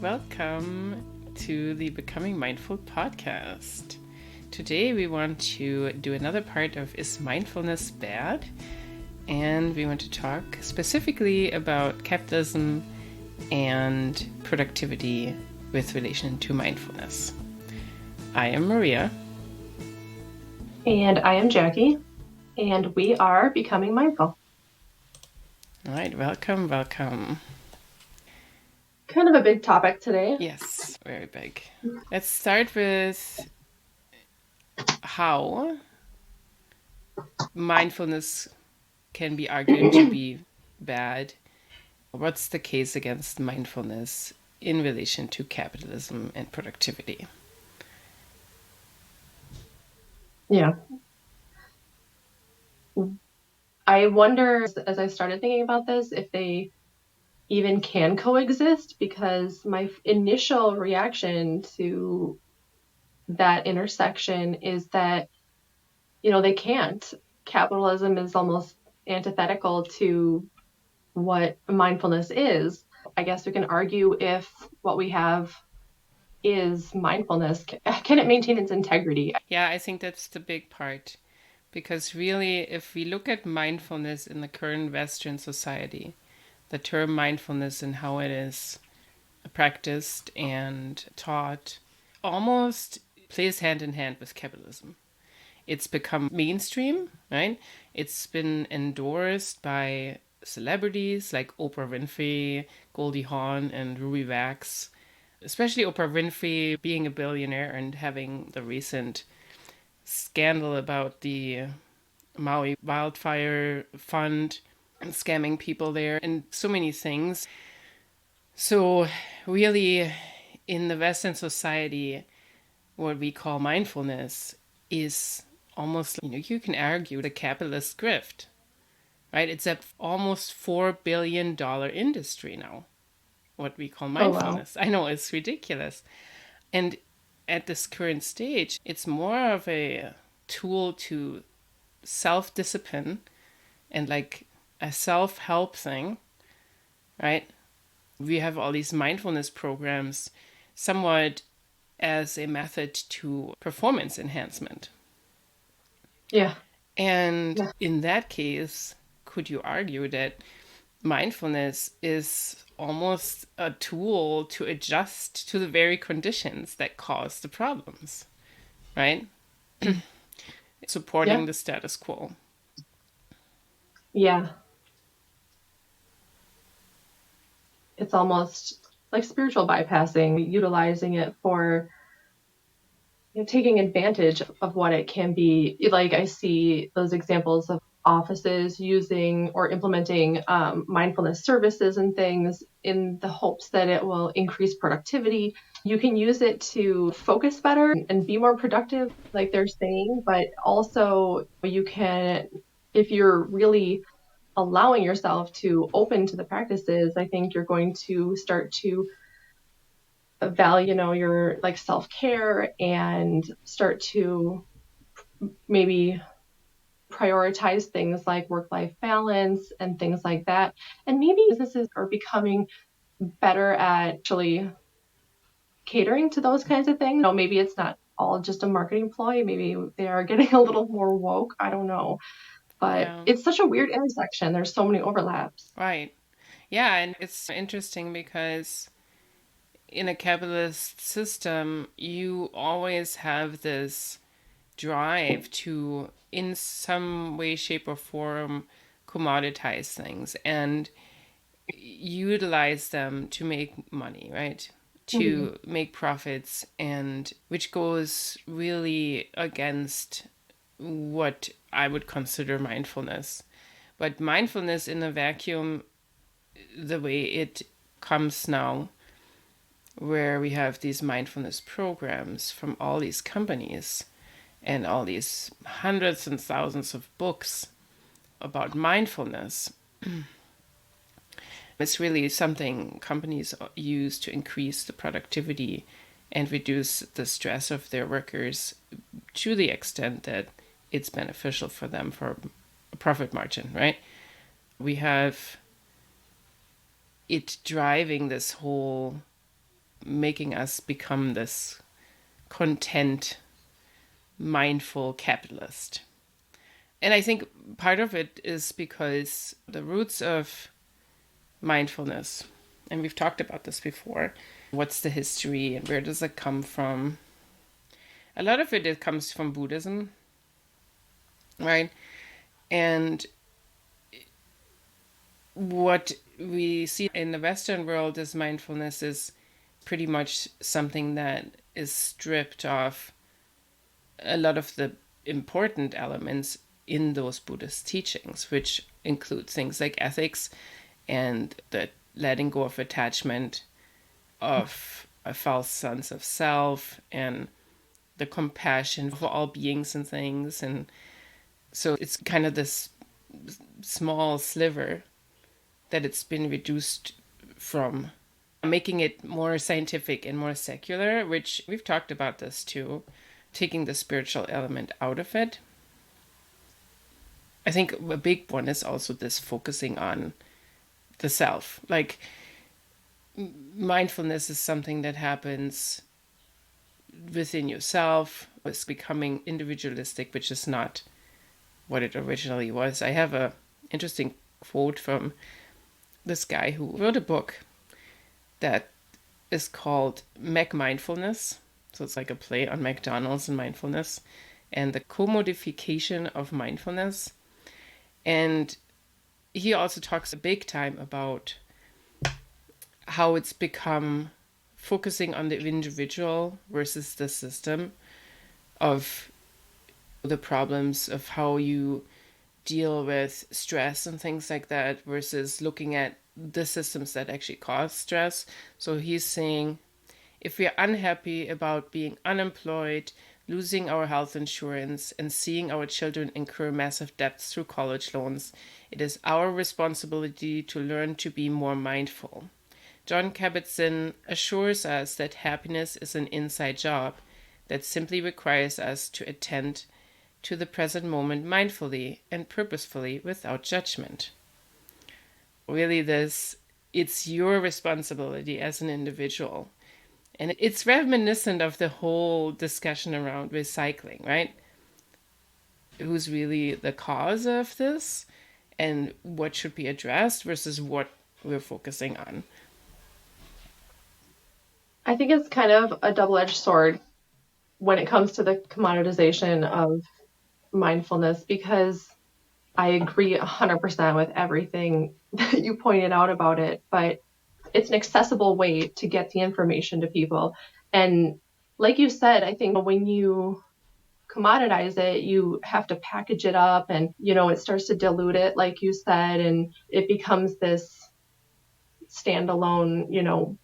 Welcome to the Becoming Mindful podcast. Today we want to do another part of Is Mindfulness Bad? And we want to talk specifically about capitalism and productivity with relation to mindfulness. I am Maria. And I am Jackie. And we are Becoming Mindful. All right, welcome. Kind of a big topic today. Yes, very big. Let's start with how mindfulness can be argued to be bad. What's the case against mindfulness in relation to capitalism and productivity? Yeah. I wonder, as I started thinking about this, if they even can coexist, because my initial reaction to that intersection is that, they can't. Capitalism is almost antithetical to what mindfulness is. I guess we can argue if what we have is mindfulness. Can it maintain its integrity? Yeah, I think that's the big part. Because really, if we look at mindfulness in the current Western society, the term mindfulness and how it is practiced and taught almost plays hand in hand with capitalism. It's become mainstream, right? It's been endorsed by celebrities like Oprah Winfrey, Goldie Hawn, and Ruby Wax. Especially Oprah Winfrey being a billionaire and having the recent scandal about the Maui wildfire fund and scamming people there and so many things. So really, in the Western society, what we call mindfulness is almost, you can argue the capitalist grift, right? It's a almost $4 billion industry now, what we call mindfulness. Oh, wow. I know, it's ridiculous. And at this current stage, it's more of a tool to self-discipline and like a self-help thing, right? We have all these mindfulness programs somewhat as a method to performance enhancement. Yeah. And in that case, could you argue that mindfulness is almost a tool to adjust to the very conditions that cause the problems, right? Supporting the status quo. Yeah. It's almost like spiritual bypassing, utilizing it for taking advantage of what it can be. Like I see those examples of offices using or implementing mindfulness services and things in the hopes that it will increase productivity. You can use it to focus better and be more productive, like they're saying, but also you can, if you're really allowing yourself to open to the practices, I think you're going to start to value, your like self-care and start to maybe prioritize things like work-life balance and things like that. And maybe businesses are becoming better at actually catering to those kinds of things. Maybe it's not all just a marketing ploy. Maybe they are getting a little more woke. I don't know. But Yeah, it's such a weird intersection. There's so many overlaps. right. Yeah, and it's interesting because in a capitalist system, you always have this drive to, in some way, shape, or form, commoditize things and utilize them to make money, right? Mm-hmm. To make profits, and which goes really against what I would consider mindfulness. But mindfulness in a vacuum, the way it comes now, where we have these mindfulness programs from all these companies and all these hundreds and thousands of books about mindfulness, it's really something companies use to increase the productivity and reduce the stress of their workers to the extent that it's beneficial for them for a profit margin, right? We have it driving this whole making us become this content, mindful capitalist. And I think part of it is because the roots of mindfulness, and we've talked about this before, what's the history and where does it come from? A lot of it comes from Buddhism, right? And what we see in the Western world as mindfulness is pretty much something that is stripped of a lot of the important elements in those Buddhist teachings, which include things like ethics and the letting go of attachment, of a false sense of self, and the compassion for all beings and things. And so it's kind of this small sliver that it's been reduced from, making it more scientific and more secular, which we've talked about this too, taking the spiritual element out of it. I think a big one is also this focusing on the self. Like, mindfulness is something that happens within yourself. It's becoming individualistic, which is not what it originally was. I have a interesting quote from this guy who wrote a book that is called Mindfulness. So it's like a play on McDonald's and mindfulness and the commodification of mindfulness. And he also talks a big time about how it's become focusing on the individual versus the system, of the problems of how you deal with stress and things like that versus looking at the systems that actually cause stress. So he's saying if we are unhappy about being unemployed, losing our health insurance, and seeing our children incur massive debts through college loans, it is our responsibility to learn to be more mindful. John Kabat-Zinn assures us that happiness is an inside job that simply requires us to attend to the present moment mindfully and purposefully without judgment. Really, it's your responsibility as an individual. And it's reminiscent of the whole discussion around recycling, right? Who's really the cause of this and what should be addressed versus what we're focusing on. I think it's kind of a double-edged sword when it comes to the commoditization of mindfulness, because I agree 100% with everything that you pointed out about it, but it's an accessible way to get the information to people. And like you said, I think when you commoditize it, you have to package it up and, it starts to dilute it, like you said, and it becomes this standalone,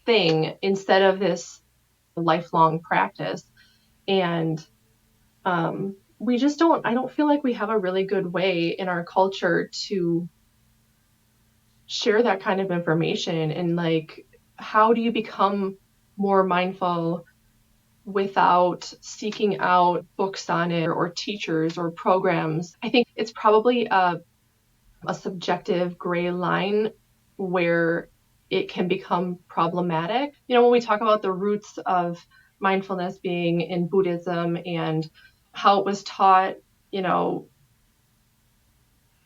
thing instead of this lifelong practice. And I don't feel like we have a really good way in our culture to share that kind of information. And like, how do you become more mindful without seeking out books on it or teachers or programs? I think it's probably a subjective gray line where it can become problematic. When we talk about the roots of mindfulness being in Buddhism and how it was taught,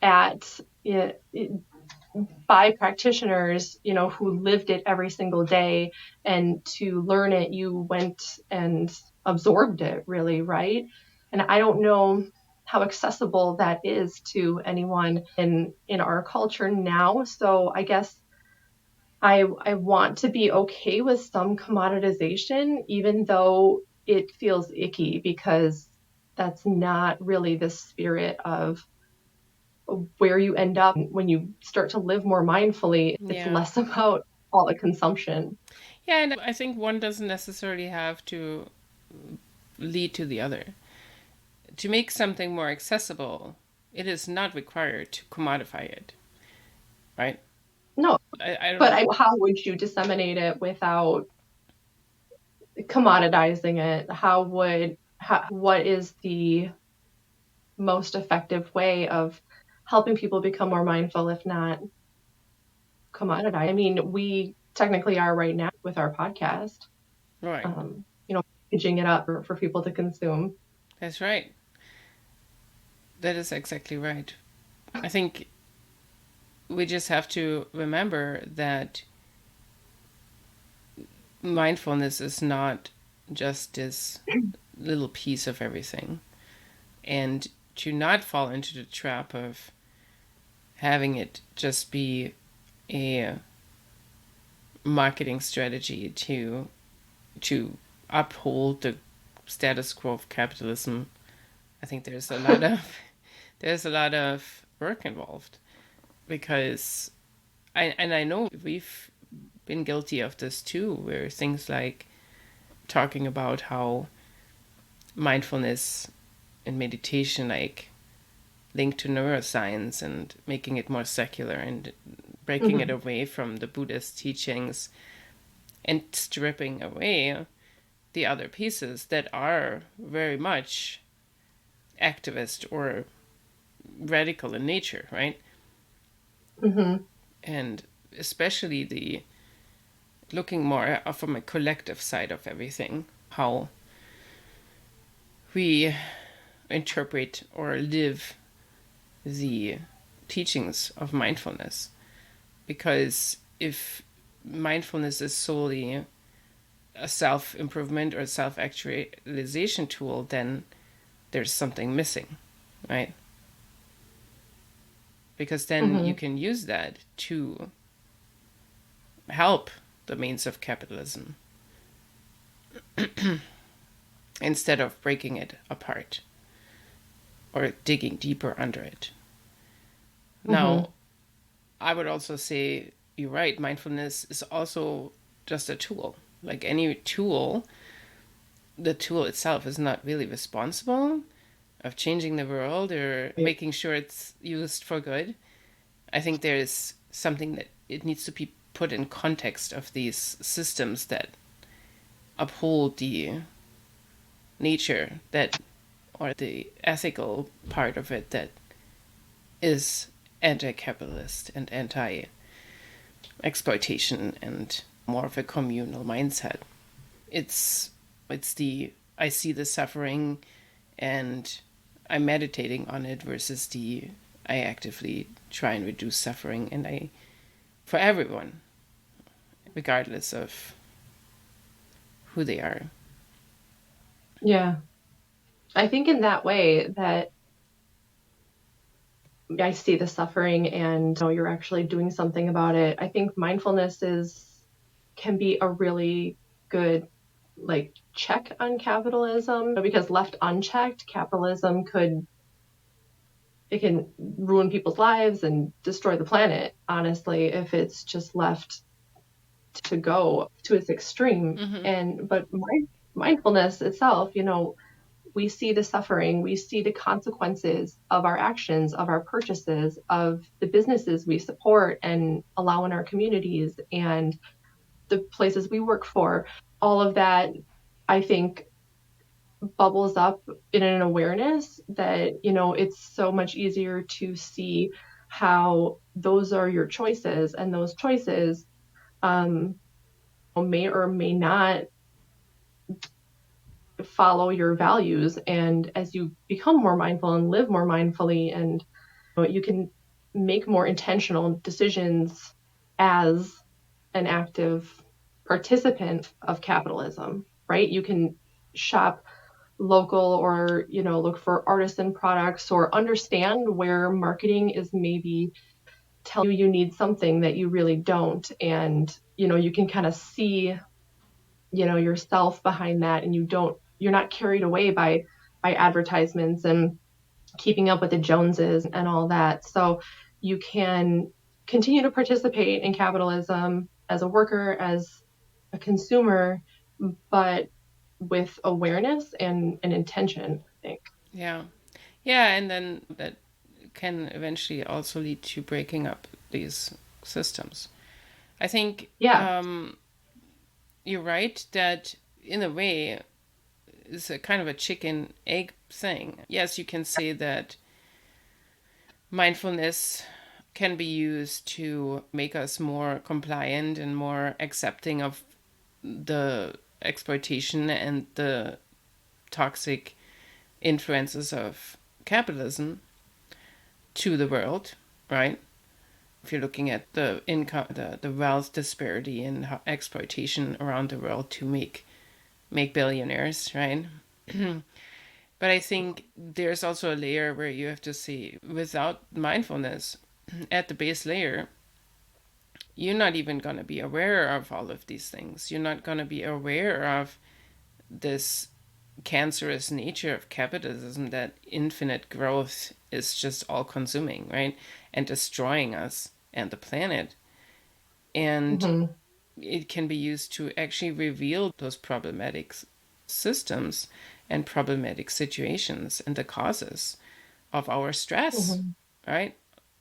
at by practitioners, who lived it every single day, and to learn it, you went and absorbed it, really, right? And I don't know how accessible that is to anyone in our culture now. So I guess I want to be okay with some commoditization, even though it feels icky, because that's not really the spirit of where you end up when you start to live more mindfully. It's less about all the consumption. Yeah, and I think one doesn't necessarily have to lead to the other. To make something more accessible, it is not required to commodify it, right? No, I don't but know. how would you disseminate it without commoditizing it? What is the most effective way of helping people become more mindful if not commoditize? I mean, we technically are right now with our podcast. Right. Packaging it up for people to consume. That's right. That is exactly right. I think we just have to remember that mindfulness is not just this little piece of everything. And to not fall into the trap of having it just be a marketing strategy to uphold the status quo of capitalism. I think there's a lot of work involved, because I know we've been guilty of this too, where things like talking about how mindfulness and meditation like linked to neuroscience and making it more secular and breaking it away from the Buddhist teachings and stripping away the other pieces that are very much activist or radical in nature, right? And especially the looking more from a collective side of everything, how we interpret or live the teachings of mindfulness. Because if mindfulness is solely a self improvement or self actualization tool, then there's something missing, right? Because then you can use that to help the means of capitalism instead of breaking it apart or digging deeper under it. Now, I would also say you're right, mindfulness is also just a tool. Like any tool, the tool itself is not really responsible of changing the world or making sure it's used for good. I think there's something that it needs to be put in context of these systems that uphold the nature that, or the ethical part of it that is anti-capitalist and anti-exploitation and more of a communal mindset. It's the I see the suffering and I'm meditating on it versus the I actively try and reduce suffering, and I for everyone, regardless of who they are. Yeah. I think in that way that I see the suffering and you're actually doing something about it. I think mindfulness can be a really good like check on capitalism, because left unchecked, capitalism can ruin people's lives and destroy the planet, honestly, if it's just left to go to its extreme. But mindfulness itself, we see the suffering, we see the consequences of our actions, of our purchases, of the businesses we support and allow in our communities and the places we work for. All of that, I think, bubbles up in an awareness that, it's so much easier to see how those are your choices, and those choices may or may not follow your values. And as you become more mindful and live more mindfully, and you can make more intentional decisions as an active participant of capitalism, right? You can shop local, or look for artisan products, or understand where marketing is maybe telling you need something that you really don't, and you can kind of see yourself behind that, and you're not carried away by advertisements and keeping up with the Joneses and all that. So you can continue to participate in capitalism as a worker, as a consumer, but with awareness and an intention, I think. Yeah. Yeah, and then that can eventually also lead to breaking up these systems. I think Yeah. you're right that in a way it's a kind of a chicken egg thing. Yes, you can say that mindfulness can be used to make us more compliant and more accepting of the exploitation and the toxic influences of capitalism to the world, right? If you're looking at the income, the wealth disparity and exploitation around the world to make billionaires, right? But I think there's also a layer where you have to see, without mindfulness at the base layer, you're not even going to be aware of all of these things. You're not going to be aware of this cancerous nature of capitalism, that infinite growth is just all consuming, right? And destroying us and the planet. And Mm-hmm. it can be used to actually reveal those problematic systems and problematic situations and the causes of our stress, Mm-hmm. right?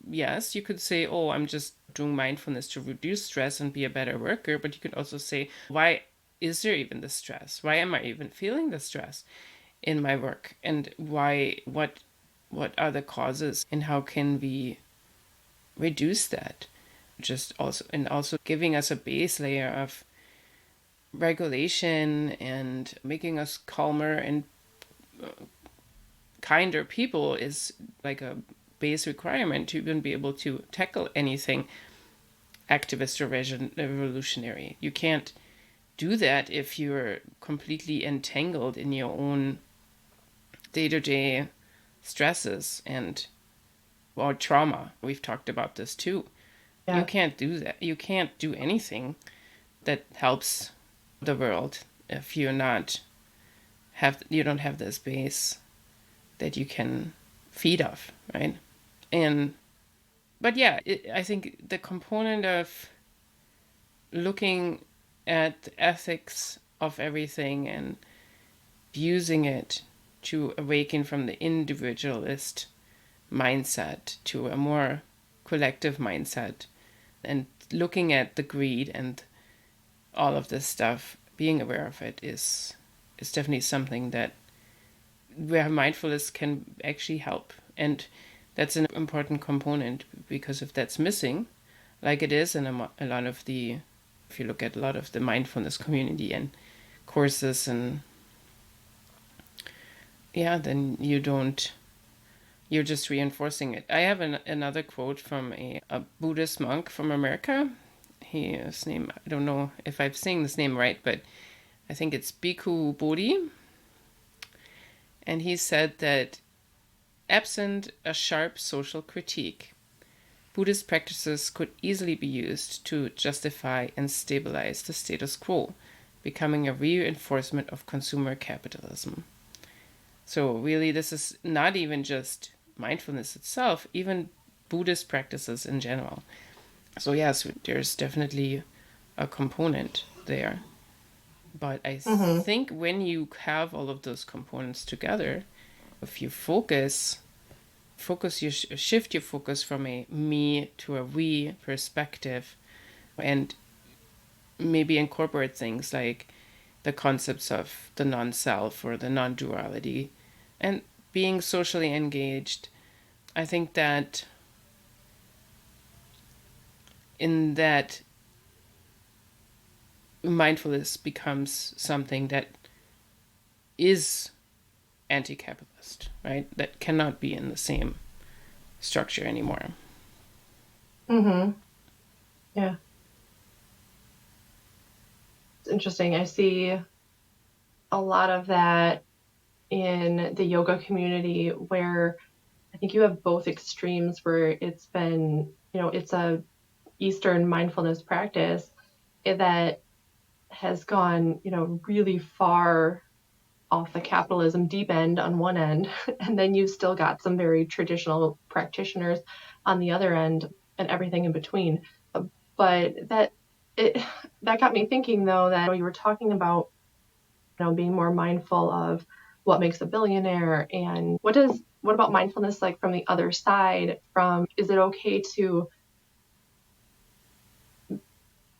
Yes, you could say, oh, I'm just doing mindfulness to reduce stress and be a better worker. But you could also say, why is there even the stress? Why am I even feeling the stress in my work? And why, what are the causes and how can we reduce that? Just also, and also giving us a base layer of regulation and making us calmer and kinder people is like a base requirement to even be able to tackle anything activist or revolutionary. You can't do that if you're completely entangled in your own day-to-day stresses and or trauma. We've talked about this too. You Yeah. can't do that. You can't do anything that helps the world if you don't have this base that you can feed off, right? And but yeah, I think the component of looking at the ethics of everything and using it to awaken from the individualist mindset to a more collective mindset, and looking at the greed and all of this stuff, being aware of it is definitely something that where mindfulness can actually help. And that's an important component, because if that's missing, like it is in a lot of the, if you look at a lot of the mindfulness community and courses, and yeah, then you're just reinforcing it. I have another quote from a Buddhist monk from America. His name, I don't know if I'm saying this name right, but I think it's Bhikkhu Bodhi. And he said that absent a sharp social critique, Buddhist practices could easily be used to justify and stabilize the status quo, becoming a reinforcement of consumer capitalism. So, really, this is not even just mindfulness itself, even Buddhist practices in general. So, yes, there's definitely a component there. But I Mm-hmm. think when you have all of those components together, if you focus you shift your focus from a me to a we perspective, and maybe incorporate things like the concepts of the non-self or the non-duality and being socially engaged. I think that in that, mindfulness becomes something that is anti-capitalist, right? That cannot be in the same structure anymore. Mm-hmm. Yeah. It's interesting. I see a lot of that in the yoga community where I think you have both extremes where it's been, it's a Eastern mindfulness practice that has gone, really far off the capitalism deep end on one end, and then you still got some very traditional practitioners on the other end and everything in between. But it that got me thinking though that you were talking about, being more mindful of what makes a billionaire and what about mindfulness like from the other side from is it okay to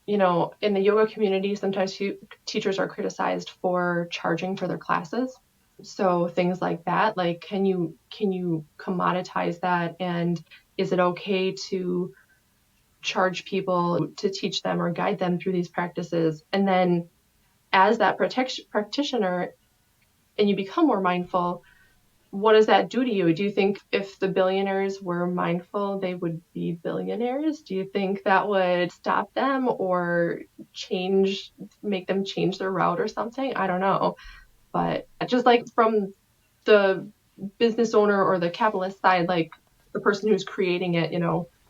in the yoga community, sometimes teachers are criticized for charging for their classes. So things like that, like can you commoditize that, and is it okay to charge people to teach them or guide them through these practices? And then as that practitioner and you become more mindful, what does that do to you? Do you think if the billionaires were mindful, they would be billionaires? Do you think that would stop them or make them change their route or something? I don't know. But just like from the business owner or the capitalist side, like the person who's creating it,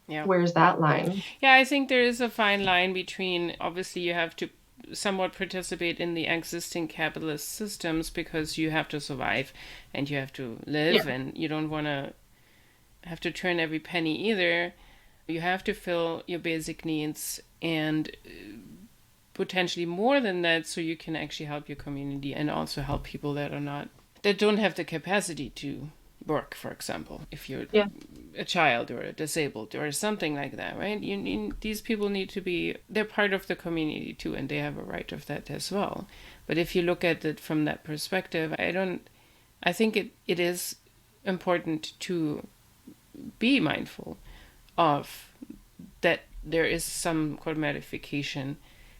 Yeah. where's that line? Yeah, I think there is a fine line between, obviously, you have to somewhat participate in the existing capitalist systems because you have to survive and you have to live, Yeah. and you don't want to have to turn every penny either. You have to fill your basic needs and potentially more than that, so you can actually help your community and also help people that don't have the capacity to work, for example, if you're Yeah. a child or a disabled or something like that, right? These people need to be, they're part of the community too, and they have a right of that as well. But if you look at it from that perspective, I think it is important to be mindful of that there is some commodification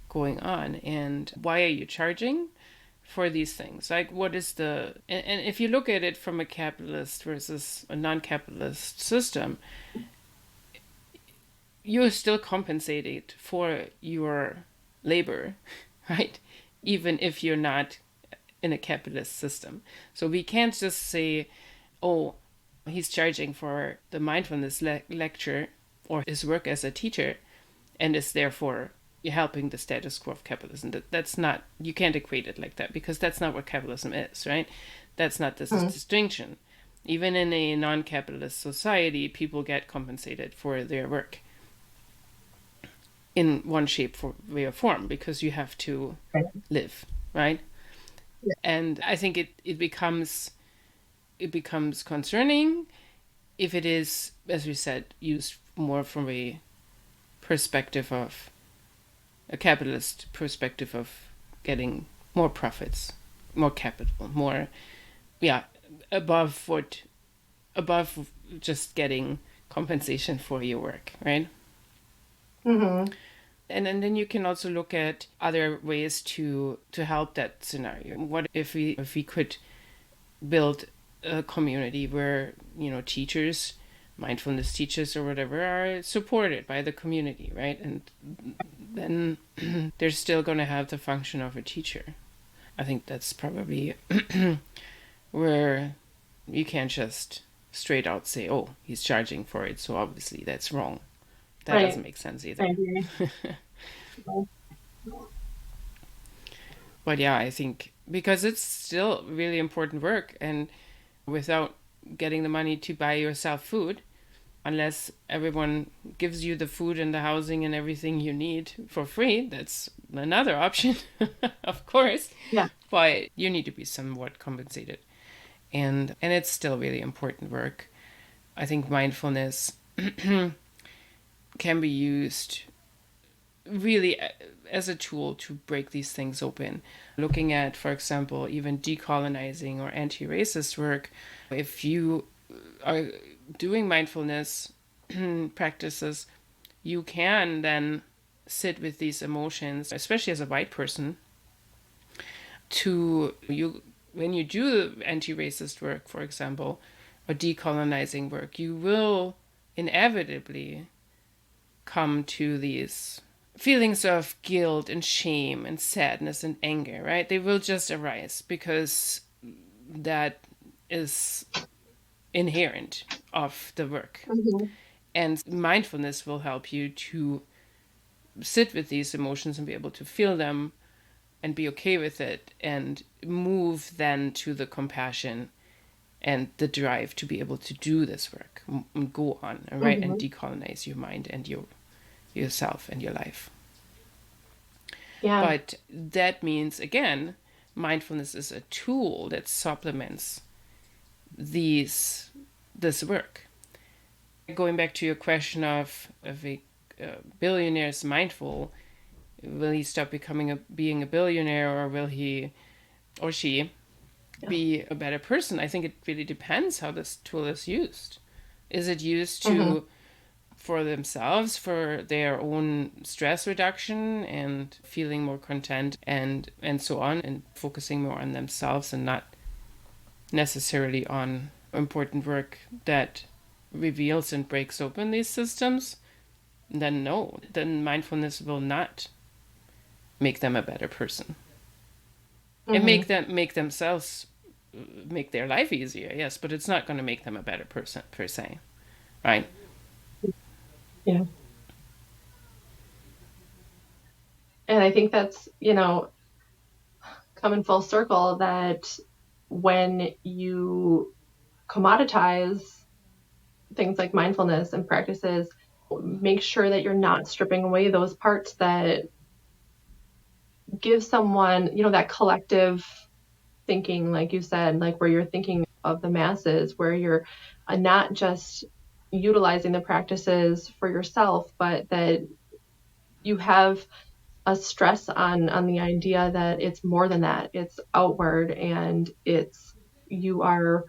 going on. And why are you charging for these things? Like, what is and if you look at it from a capitalist versus a non-capitalist system, you're still compensated for your labor, right? Even if you're not in a capitalist system. So we can't just say, oh, he's charging for the mindfulness lecture or his work as a teacher and is therefore helping the status quo of capitalism. That's not, you can't equate it like that, because that's not what capitalism is, right? That's not this distinction. Even in a non-capitalist society, people get compensated for their work in one shape, way, or form, because you have to live, right? Yeah. And I think it becomes concerning if it is, as we said, used more from a perspective of a capitalist perspective of getting more profits, more capital, more, above just getting compensation for your work, right? Mm-hmm. And then you can also look at other ways to help that scenario. What if we could build a community where teachers, mindfulness teachers or whatever, are supported by the community, right? And then they're still going to have the function of a teacher. I think that's probably where you can't just straight out say, oh, he's charging for it, so obviously that's wrong. That doesn't make sense either. I agree. But yeah, I think because it's still really important work, and without getting the money to buy yourself food, unless everyone gives you the food and the housing and everything you need for free, that's another option, of course. Yeah. But you need to be somewhat compensated. And it's still really important work. I think mindfulness can be used really as a tool to break these things open. Looking at, for example, even decolonizing or anti-racist work, if you are doing mindfulness practices, you can then sit with these emotions, especially as a white person, when you do anti-racist work, for example, or decolonizing work, you will inevitably come to these feelings of guilt and shame and sadness and anger, right? They will just arise because that is inherent of the work. Mm-hmm. And mindfulness will help you to sit with these emotions and be able to feel them and be okay with it, and move then to the compassion and the drive to be able to do this work and go on, right? Mm-hmm. And decolonize your mind and yourself and your life. Yeah. But that means, again, mindfulness is a tool that supplements this work. Going back to your question of a billionaire is mindful, will he stop being a billionaire, or will he or she be a better person? I think it really depends how this tool is used. Is it used to for themselves, for their own stress reduction and feeling more content and so on, and focusing more on themselves and not necessarily on important work that reveals and breaks open these systems, then no, then mindfulness will not make them a better person. It Mm-hmm. make themselves make their life easier, yes, but it's not going to make them a better person per se, right? Yeah. And I think that's, coming full circle that when you commoditize things like mindfulness and practices, make sure that you're not stripping away those parts that give someone, that collective thinking, like you said, like where you're thinking of the masses, where you're not just utilizing the practices for yourself, but that you have a stress on the idea that it's more than that. It's outward, and you are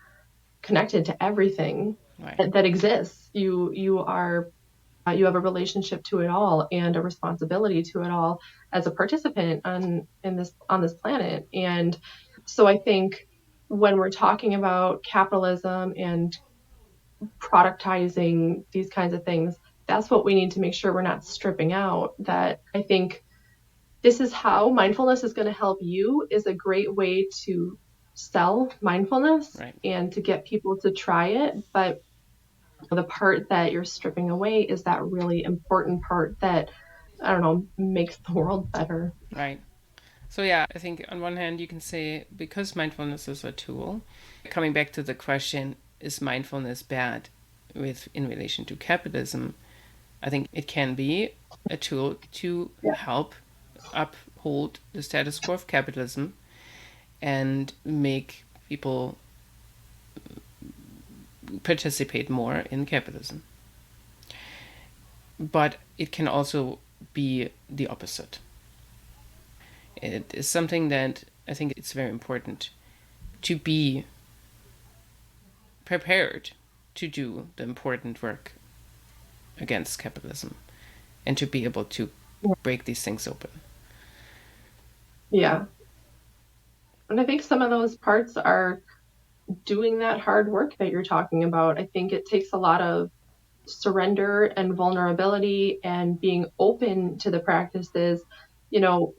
connected to everything Right, that exists. You have a relationship to it all and a responsibility to it all as a participant on this planet. And so I think when we're talking about capitalism and productizing these kinds of things, that's what we need to make sure we're not stripping out. That I think this is how mindfulness is going to help you is a great way to sell mindfulness right, and to get people to try it. But the part that you're stripping away is that really important part that, I don't know, makes the world better. right. So yeah, I think on one hand you can say because mindfulness is a tool, coming back to the question, is mindfulness bad with in relation to capitalism? I think it can be a tool to Yeah. help uphold the status quo of capitalism and make people participate more in capitalism. But it can also be the opposite. It is something that I think it's very important to be prepared to do the important work against capitalism and to be able to break these things open. Yeah. And I think some of those parts are doing that hard work that you're talking about. I think it takes a lot of surrender and vulnerability and being open to the practices, you know,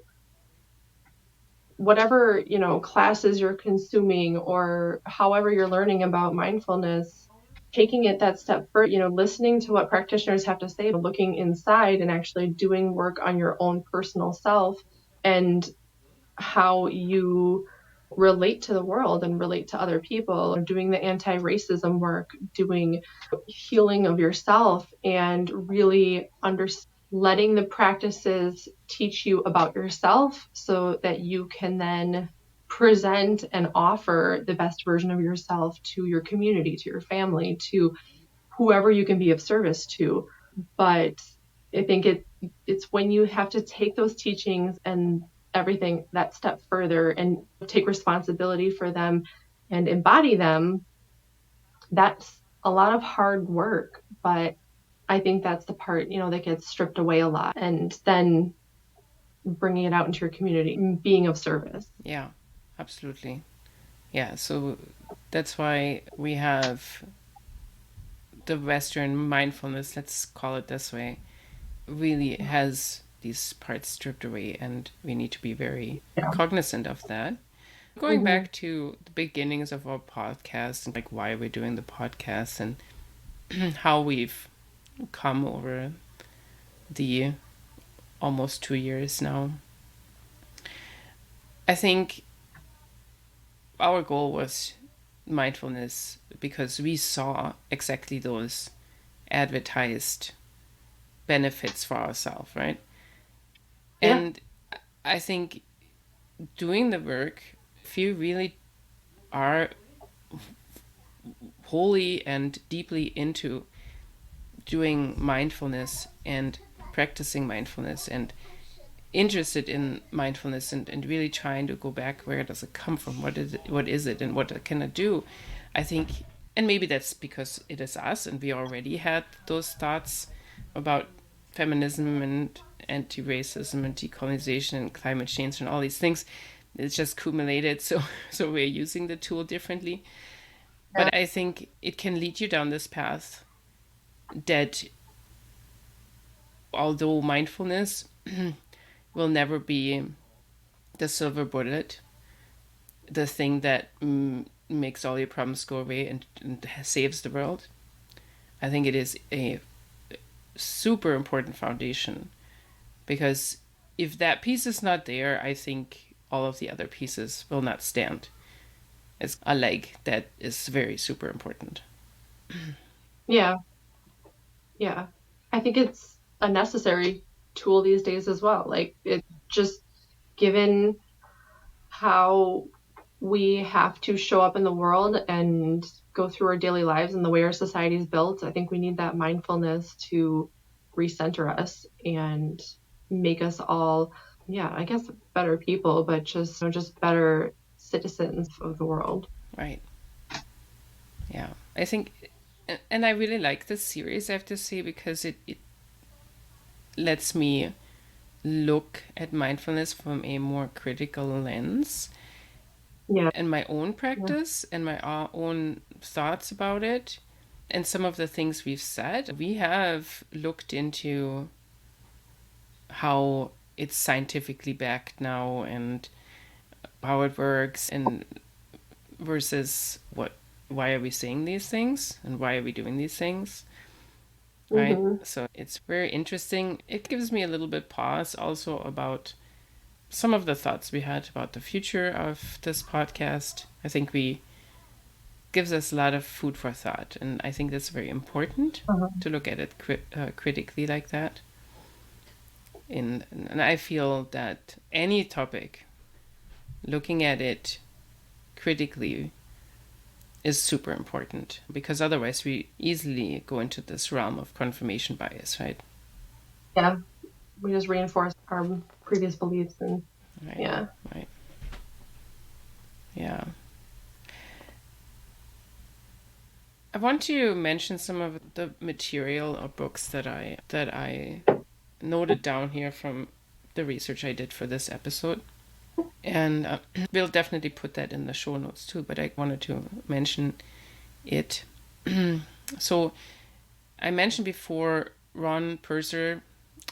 whatever, classes you're consuming or however you're learning about mindfulness, taking it that step further, listening to what practitioners have to say, looking inside and actually doing work on your own personal self and how you relate to the world and relate to other people, doing the anti-racism work, doing healing of yourself, and really letting the practices teach you about yourself so that you can then present and offer the best version of yourself to your community, to your family, to whoever you can be of service to. But I think it's when you have to take those teachings and everything that step further and take responsibility for them and embody them, that's a lot of hard work. But I think that's the part, that gets stripped away a lot. And then bringing it out into your community, being of service. Yeah, absolutely. Yeah, so that's why we have the Western mindfulness, let's call it this way, really has these parts stripped away, and we need to be very Yeah. cognizant of that. Going Mm-hmm. back to the beginnings of our podcast, and like why we're doing the podcast and how we've come over the almost 2 years now, I think our goal was mindfulness because we saw exactly those advertised benefits for ourselves, right? Yeah. And I think doing the work, if you really are wholly and deeply into doing mindfulness and practicing mindfulness and interested in mindfulness and really trying to go back, where does it come from, what is it and what can I do, I think, and maybe that's because it is us and we already had those thoughts about feminism and anti-racism and decolonization and climate change and all these things. It's just accumulated, so we're using the tool differently. Yeah. But I think it can lead you down this path that although mindfulness will never be the silver bullet, the thing that makes all your problems go away and saves the world, I think it is a super important foundation, because if that piece is not there, I think all of the other pieces will not stand. It's a leg that is very super important. Yeah. Yeah. I think it's a necessary tool these days as well. Like, it just, given how we have to show up in the world and go through our daily lives and the way our society is built, I think we need that mindfulness to recenter us and make us all, yeah, I guess better people, but just better citizens of the world. Right. Yeah. I think, and I really like this series, I have to say, because it lets me look at mindfulness from a more critical lens Yeah. and my own Yeah. practice and my own thoughts about it. And some of the things we've said, we have looked into how it's scientifically backed now and how it works, and versus why are we saying these things and why are we doing these things, right? Mm-hmm. So it's very interesting. It gives me a little bit pause also about some of the thoughts we had about the future of this podcast. I think we gives us a lot of food for thought, and I think that's very important Uh-huh. to look at it critically like that. And I feel that any topic, looking at it critically is super important, because otherwise we easily go into this realm of confirmation bias, right? Yeah. We just reinforce our previous beliefs and Right, yeah. right. Yeah. I want to mention some of the material or books that I noted down here from the research I did for this episode. And we'll definitely put that in the show notes too, but I wanted to mention it. So I mentioned before Ron Purser,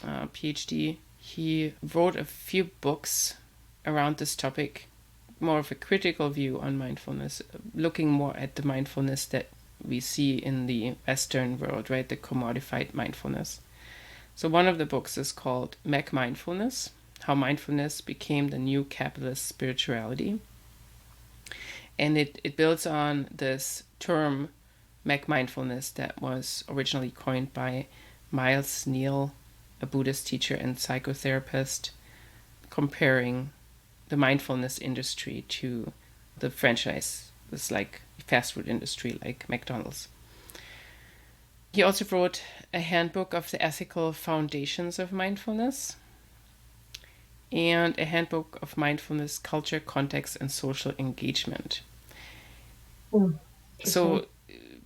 PhD, he wrote a few books around this topic, more of a critical view on mindfulness, looking more at the mindfulness that we see in the Western world, right? The commodified mindfulness. So one of the books is called Mindfulness, How Mindfulness Became the New Capitalist Spirituality. And it builds on this term, Mindfulness, that was originally coined by Miles Neal, a Buddhist teacher and psychotherapist, comparing the mindfulness industry to the franchise, this like fast food industry like McDonald's. He also wrote a handbook of the ethical foundations of mindfulness and a handbook of mindfulness culture, context, and social engagement. Interesting. So,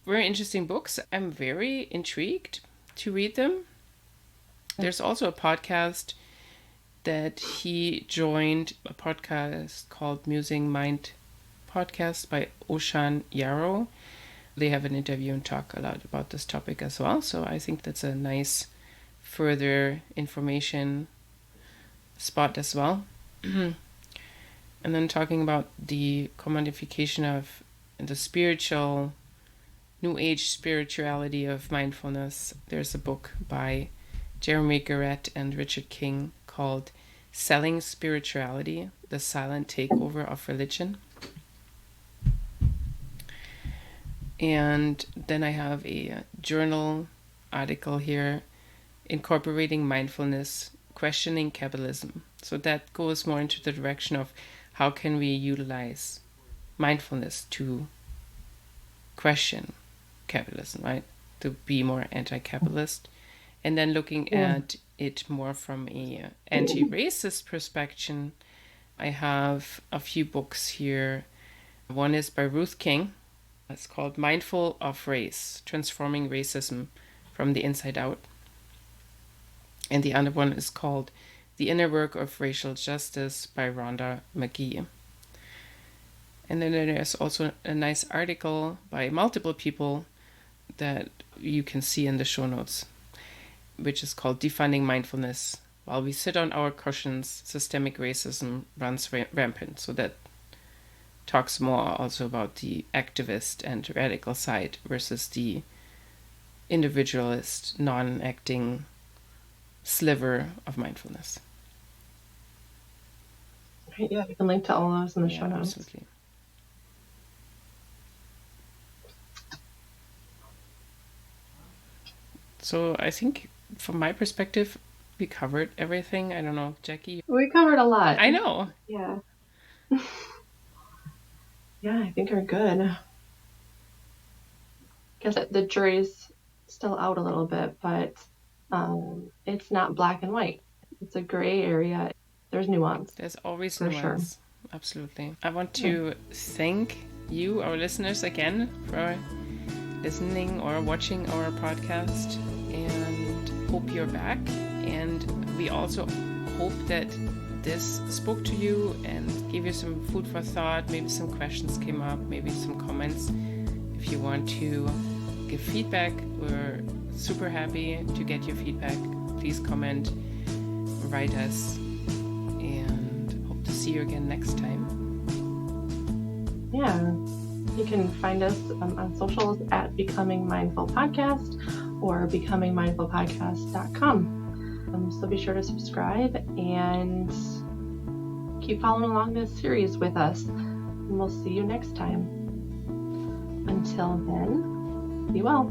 very interesting books. I'm very intrigued to read them. There's also a podcast that he joined, a podcast called Musing Mind Podcast by Oshan Yarrow. They have an interview and talk a lot about this topic as well. So I think that's a nice further information spot as well. And then talking about the commodification of the spiritual, new age spirituality of mindfulness, there's a book by Jeremy Garrett and Richard King called Selling Spirituality, The Silent Takeover of Religion. And then I have a journal article here, Incorporating Mindfulness, Questioning Capitalism. So that goes more into the direction of how can we utilize mindfulness to question capitalism, right? To be more anti-capitalist. And then looking at it more from a anti-racist perspective, I have a few books here. One is by Ruth King. It's called Mindful of Race, Transforming Racism from the Inside Out. And the other one is called The Inner Work of Racial Justice by Rhonda McGee. And then there's also a nice article by multiple people that you can see in the show notes, which is called Defunding Mindfulness. While we sit on our cushions, systemic racism runs rampant. So that talks more also about the activist and radical side versus the individualist, non-acting sliver of mindfulness. Yeah, we can link to all of those in the show notes. Absolutely. So I think from my perspective, we covered everything. I don't know, Jackie. We covered a lot. I know. Yeah. Yeah, I think we're good. I guess the jury's still out a little bit, but it's not black and white. It's a gray area. There's nuance. There's always for nuance. Sure. Absolutely. I want to thank you, our listeners, again for listening or watching our podcast, and hope you're back. And we also hope that this spoke to you and gave you some food for thought. Maybe some questions came up, maybe some comments. If you want to give feedback, we're super happy to get your feedback. Please comment, write us, and hope to see you again next time. Yeah, you can find us on socials at Becoming Mindful Podcast or becomingmindfulpodcast.com. So be sure to subscribe and keep following along this series with us. And we'll see you next time. Until then, be well.